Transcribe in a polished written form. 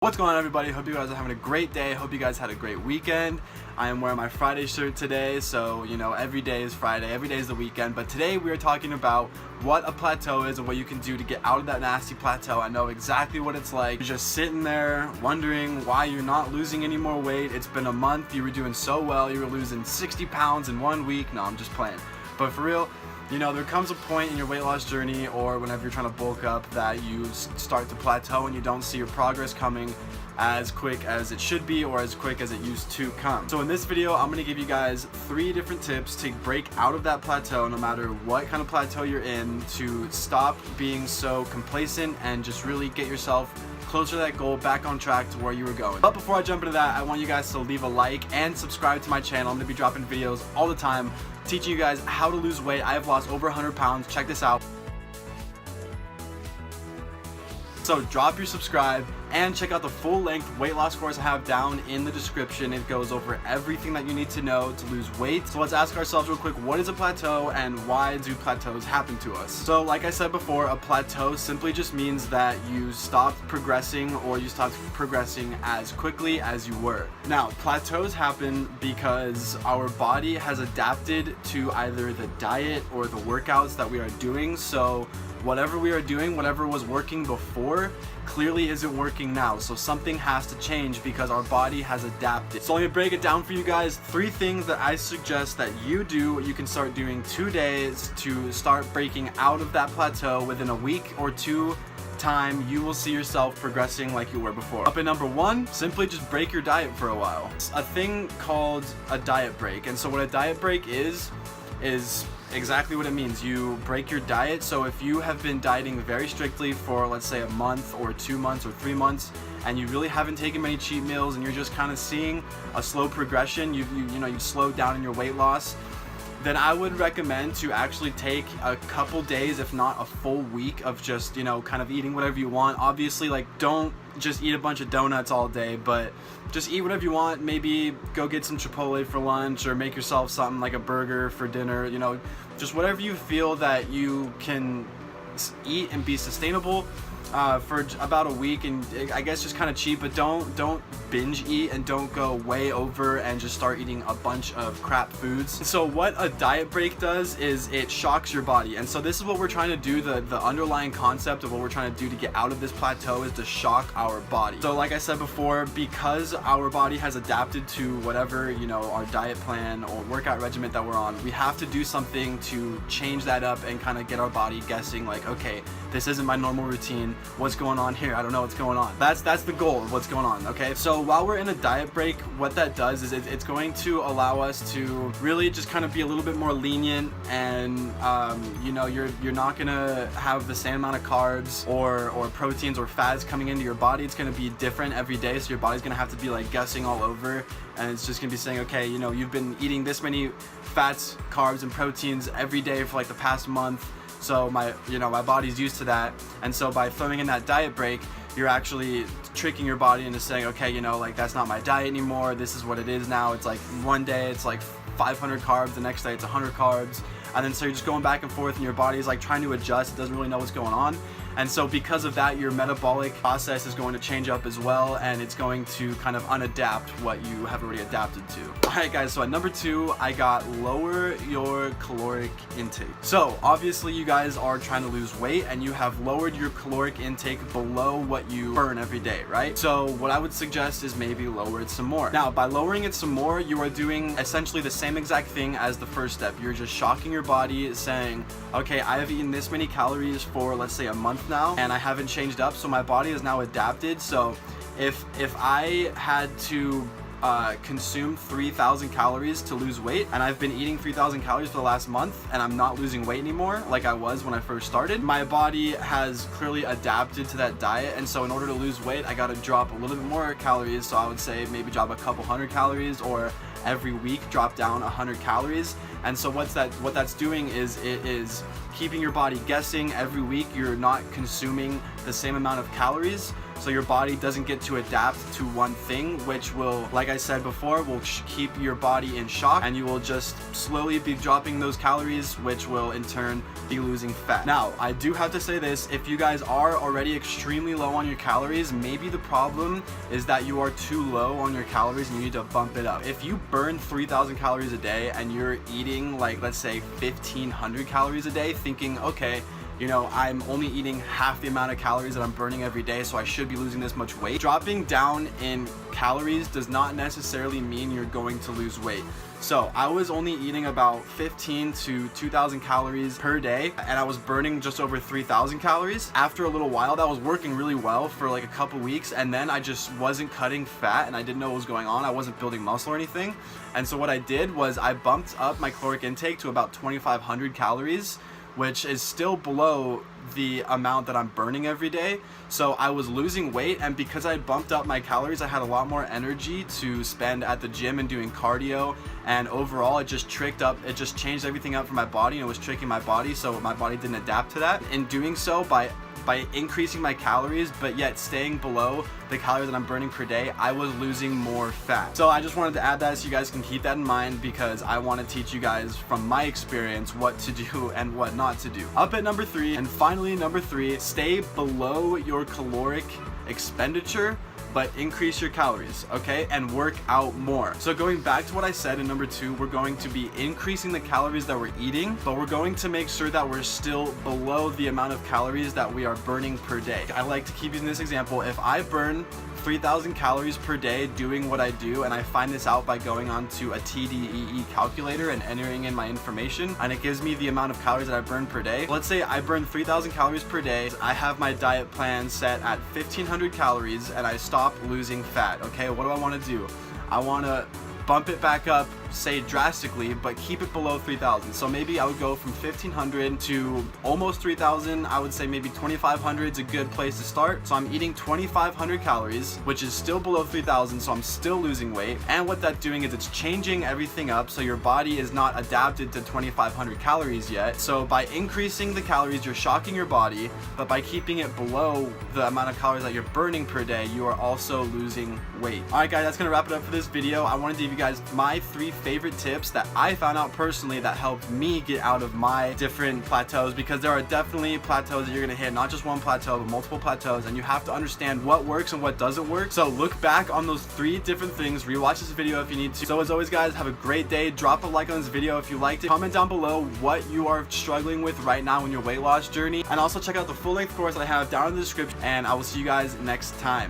What's going on, everybody? Hope you guys are having a great day. Hope you guys had a great weekend. I am wearing my Friday shirt today, so you know every day is Friday, every day is the weekend. But today we are talking about what a plateau is and what you can do to get out of that nasty plateau. I know exactly what it's like. You're just sitting there wondering why you're not losing any more weight. It's been a month, you were doing so well, you were losing 60 pounds in 1 week. No, I'm just playing. But for real, you know, there comes a point in your weight loss journey or whenever you're trying to bulk up that you start to plateau and you don't see your progress coming as quick as it should be or as quick as it used to come. So in this video, I'm going to give you guys 3 different tips to break out of that plateau no matter what kind of plateau you're in, to stop being so complacent and just really get yourself closer to that goal, back on track to where you were going. But before I jump into that, I want you guys to leave a like and subscribe to my channel. I'm going to be dropping videos all the time teaching you guys how to lose weight. I have lost over 100 pounds. Check this out. So drop your subscribe and check out the full-length weight loss course I have down in the description. It goes over everything that you need to know to lose weight. So let's ask ourselves real quick, what is a plateau and why do plateaus happen to us? So like I said before, a plateau simply just means that you stopped progressing or you stopped progressing as quickly as you were. Now, plateaus happen because our body has adapted to either the diet or the workouts that we are doing. So whatever we are doing, whatever was working before, clearly isn't working now. So something has to change because our body has adapted. So let me break it down for you guys. 3 things that I suggest that you can start doing today to start breaking out of that plateau. Within a week or 2 time, you will see yourself progressing like you were before. Up in number 1, simply just break your diet for a while. It's a thing called a diet break. And so what a diet break is exactly what it means. You break your diet. So if you have been dieting very strictly for, let's say, a month or 2 months or 3 months, and you really haven't taken many cheat meals and you're just kind of seeing a slow progression, you've slowed down in your weight loss, then I would recommend to actually take a couple days, if not a full week, of just, kind of eating whatever you want. Obviously, like, don't just eat a bunch of donuts all day, but just eat whatever you want. Maybe go get some Chipotle for lunch or make yourself something like a burger for dinner, just whatever you feel that you can eat and be sustainable for about a week, and I guess just kind of cheat, but don't binge eat and don't go way over and just start eating a bunch of crap foods. So what a diet break does is it shocks your body, and so this is what we're trying to do. The underlying concept of what we're trying to do to get out of this plateau is to shock our body. So like I said before, because our body has adapted to whatever our diet plan or workout regimen that we're on, we have to do something to change that up and kind of get our body guessing, like, okay, this isn't my normal routine. What's going on here? I don't know what's going on. That's the goal of what's going on, okay? So while we're in a diet break, what that does is it's going to allow us to really just kind of be a little bit more lenient, and you're not gonna have the same amount of carbs or proteins or fats coming into your body. It's gonna be different every day, so your body's gonna have to be like guessing all over, and it's just gonna be saying, okay, you've been eating this many fats, carbs, and proteins every day for like the past month. So my body's used to that, and so by throwing in that diet break, you're actually tricking your body into saying, okay, like, that's not my diet anymore. This is what it is now. It's like one day it's like 500 carbs, the next day it's 100 carbs, and then so you're just going back and forth, and your body's like trying to adjust. It doesn't really know what's going on. And so because of that, your metabolic process is going to change up as well, and it's going to kind of unadapt what you have already adapted to. Alright guys, so at number 2, I got lower your caloric intake. So obviously you guys are trying to lose weight and you have lowered your caloric intake below what you burn every day, right? So what I would suggest is maybe lower it some more. Now, by lowering it some more, you are doing essentially the same exact thing as the first step. You're just shocking your body, saying, okay, I have eaten this many calories for, let's say, a month now, and I haven't changed up, so my body is now adapted. So if I had to consume 3,000 calories to lose weight, and I've been eating 3,000 calories for the last month, and I'm not losing weight anymore like I was when I first started, my body has clearly adapted to that diet. And so in order to lose weight, I gotta drop a little bit more calories. So I would say maybe drop a couple hundred calories, or every week drop down 100 calories. And so what that's doing is it is keeping your body guessing. Every week you're not consuming the same amount of calories, so your body doesn't get to adapt to one thing, which will, like I said before, will keep your body in shock, and you will just slowly be dropping those calories, which will in turn be losing fat. Now, I do have to say this, if you guys are already extremely low on your calories, maybe the problem is that you are too low on your calories and you need to bump it up. If you burn 3,000 calories a day and you're eating, like, let's say 1,500 calories a day, thinking, okay, you know, I'm only eating half the amount of calories that I'm burning every day, so I should be losing this much weight. Dropping down in calories does not necessarily mean you're going to lose weight. So I was only eating about 15 to 2,000 calories per day, and I was burning just over 3,000 calories. After a little while, that was working really well for like a couple weeks, and then I just wasn't cutting fat and I didn't know what was going on. I wasn't building muscle or anything. And so what I did was I bumped up my caloric intake to about 2,500 calories, which is still below the amount that I'm burning every day. So I was losing weight, and because I bumped up my calories, I had a lot more energy to spend at the gym and doing cardio, and overall it just changed everything up for my body, and it was tricking my body, so my body didn't adapt to that. In doing so, by increasing my calories but yet staying below the calories that I'm burning per day, I was losing more fat. So I just wanted to add that so you guys can keep that in mind, because I want to teach you guys from my experience what to do and what not to do. Up at number 3, and finally number 3, stay below your caloric expenditure but increase your calories, okay? And work out more. So going back to what I said in number 2, we're going to be increasing the calories that we're eating, but we're going to make sure that we're still below the amount of calories that we are burning per day. I like to keep using this example. If I burn 3,000 calories per day doing what I do, and I find this out by going onto a TDEE calculator and entering in my information, and it gives me the amount of calories that I burn per day. Let's say I burn 3,000 calories per day. I have my diet plan set at 1,500 calories and I stop losing fat. Okay, what do I want to do? I want to bump it back up, say drastically, but keep it below 3,000. So maybe I would go from 1,500 to almost 3,000. I would say maybe 2,500 is a good place to start. So I'm eating 2,500 calories, which is still below 3,000, so I'm still losing weight. And what that's doing is it's changing everything up, so your body is not adapted to 2,500 calories yet. So by increasing the calories, you're shocking your body, but by keeping it below the amount of calories that you're burning per day, you are also losing weight. All right, guys, that's gonna wrap it up for this video. I wanted to give you guys my 3 favorite tips that I found out personally that helped me get out of my different plateaus, because there are definitely plateaus that you're gonna hit, not just one plateau, but multiple plateaus, and you have to understand what works and what doesn't work. So look back on those 3 different things, rewatch this video if you need to. So as always, guys, have a great day. Drop a like on this video if you liked it. Comment down below what you are struggling with right now in your weight loss journey, and also check out the full-length course that I have down in the description, and I will see you guys next time.